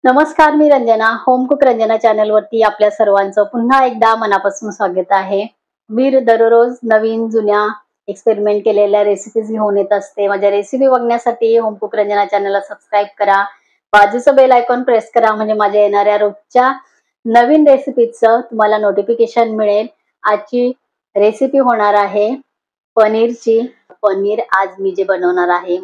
नमस्कार, मी Ranjana. Home cook Ranjana channel वरती आपल्या सर्वांचं पुन्हा एकदा मनापासून स्वागत आहे. मी दररोज नवीन जुन्या एक्सपेरिमेंट केलेल्या रेसिपीज घेऊन येत असते. माझ्या रेसिपी बघण्यासाठी होम कुक रंजना चॅनलला सबस्क्राईब करा. बाजूचं बेल आयकॉन प्रेस करा म्हणजे माझ्या येणाऱ्या रोजच्या नवीन रेसिपीचं तुम्हाला नोटिफिकेशन मिळेल. आजची रेसिपी होणार आहे पनीरची. पनीर आज मी जे बनवणार आहे,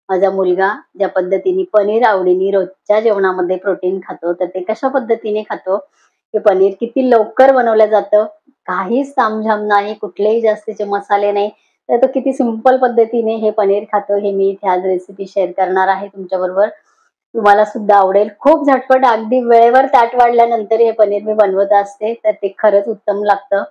माझा मुलगा ज्या पद्धतीने पनीर आवडीने रोजच्या जेवणामध्ये प्रोटीन खातो, तर ते कशा पद्धतीने खातो, हे पनीर किती लवकर बनवलं जातं, काहीच तामझाम नाही, कुठलेही जास्तीचे मसाले नाही, तर तो किती सिंपल पद्धतीने हे पनीर खातो, हे मी इथे आज रेसिपी शेअर करणार आहे तुमच्याबरोबर. तुम्हाला सुद्धा आवडेल. खूप झटपट, अगदी वेळेवर ताट वाढल्यानंतर हे पनीर मी बनवत असते, तर ते खरंच उत्तम लागतं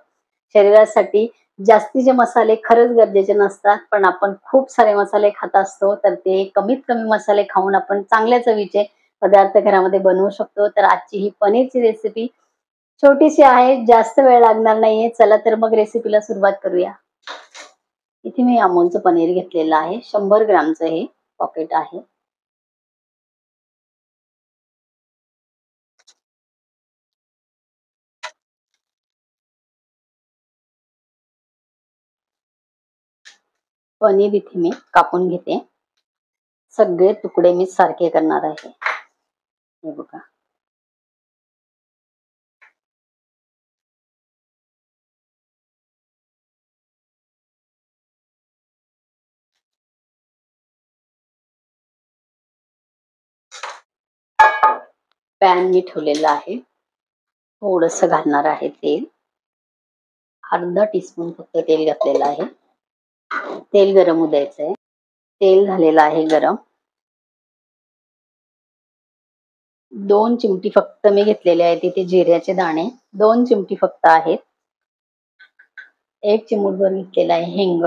शरीरासाठी. जास्तीचे मसाले खरंच गरजेचे नसतात, पण आपण खूप सारे मसाले खात असतो, तर ते कमीत कमी मसाले खाऊन आपण चांगल्या चवीचे पदार्थ घरामध्ये बनवू शकतो. तर आजची ही पनीरची रेसिपी छोटीशी आहे, जास्त वेळ लागणार नाहीये. चला तर मग रेसिपीला सुरुवात करूया. इथे मी अमूलचं पनीर घेतलेलं आहे. 100 ग्रामचं हे पॉकेट आहे. पनीर इथे मी कापून घेते. सगळे तुकडे मी सारखे करणार आहे. हे बघा. पॅन मी ठेवलेला आहे. थोडस घालणार आहे तेल. अर्धा टीस्पून फक्त तेल घातलेलं आहे. तेल गरम होऊ द्यायचंय. तेल झालेलं आहे गरम. 2 चिमटी फक्त मी घेतलेले आहेत इथे जिऱ्याचे दाणे. 2 चिमटी फक्त आहेत. 1 चिमूटभर घेतलेला आहे हिंग.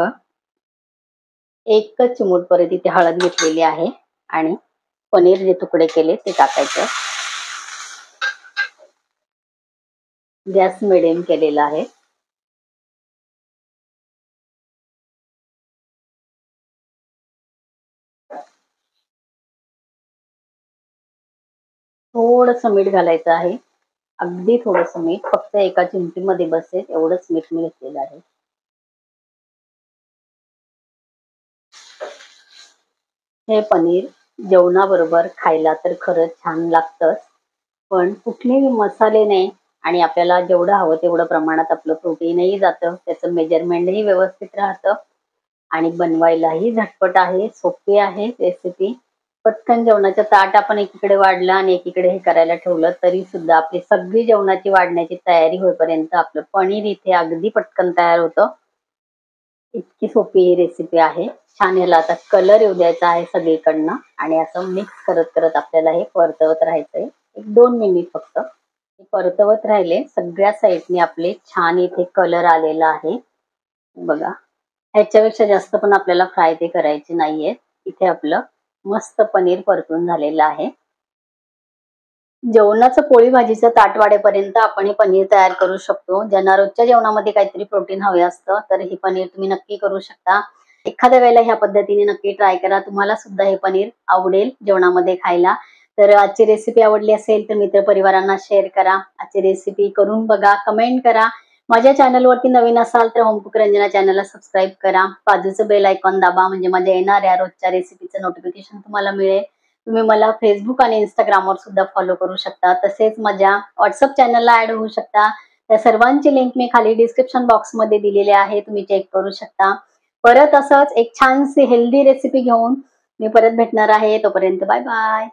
1 चिमूट परत इथे हळद घेतलेली आहे आणि पनीर जे तुकडे केले ते टाकायचे. गॅस मिडियम केलेला आहे. थोडस मीठ घालायचं आहे. अगदी थोडस मीठ, फक्त एका चिमटीमध्ये बसेल एवढंच मीठ मी घेतलेलं आहे. हे पनीर जेवणाबरोबर खायला तर खरंच छान लागतं, पण कुठलेही मसाले नाही आणि आपल्याला जेवढं हवं तेवढं प्रमाणात आपलं प्रोटीनही जातं, त्याचं मेजरमेंटही व्यवस्थित राहतं आणि बनवायलाही झटपट आहे, सोपी आहे रेसिपी. पटकन जेवणाचं ताट आपण एकीकडे वाढलं आणि एकीकडे हे करायला ठेवलं तरी सुद्धा आपली सगळी जेवणाची वाढण्याची तयारी होईपर्यंत आपलं पनीर इथे अगदी पटकन तयार होतं. इतकी सोपी ही रेसिपी आहे. छान ह्याला आता कलर येऊ द्यायचा आहे सगळीकडनं आणि असं मिक्स करत करत आपल्याला हे परतवत राहायचंय. 1-2 मिनिट फक्त हे परतवत राहिले. सगळ्या साईडने आपले छान इथे कलर आलेला आहे बघा. ह्याच्यापेक्षा जास्त पण आपल्याला फ्राय ते करायचे नाहीये. इथे आपलं मस्त पनीर परतून झालेलं आहे. जेवणाचं पोळी भाजीचं ताट वाढेपर्यंत आपण हे पनीर तयार करू शकतो. ज्यांना रोजच्या जेवणामध्ये काहीतरी प्रोटीन हवे असतं तर हे पनीर तुम्ही नक्की करू शकता. एखाद्या वेळेला ह्या पद्धतीने नक्की ट्राय करा. तुम्हाला सुद्धा हे पनीर आवडेल जेवणामध्ये खायला. तर आजची रेसिपी आवडली असेल तर मित्र परिवारांना शेअर करा. आजची रेसिपी करून बघा, कमेंट करा. माझ्या चॅनलवरती नवीन असाल तर होम कुक रंजना चॅनलला सबस्क्राईब करा. बाजूचं बेल आयकॉन दाबा म्हणजे माझ्या येणाऱ्या रोजच्या रेसिपीचं नोटिफिकेशन तुम्हाला मिळेल. तुम्ही मला फेसबुक आणि इंस्टाग्रामवर सुद्धा फॉलो करू शकता. तसेच माझ्या व्हॉट्सअप चॅनलला ऍड होऊ शकता. त्या सर्वांची लिंक मी खाली डिस्क्रिप्शन बॉक्समध्ये दिलेली आहे. तुम्ही चेक करू शकता. परत असंच एक छानशी हेल्दी रेसिपी घेऊन मी परत भेटणार आहे. तोपर्यंत बाय बाय.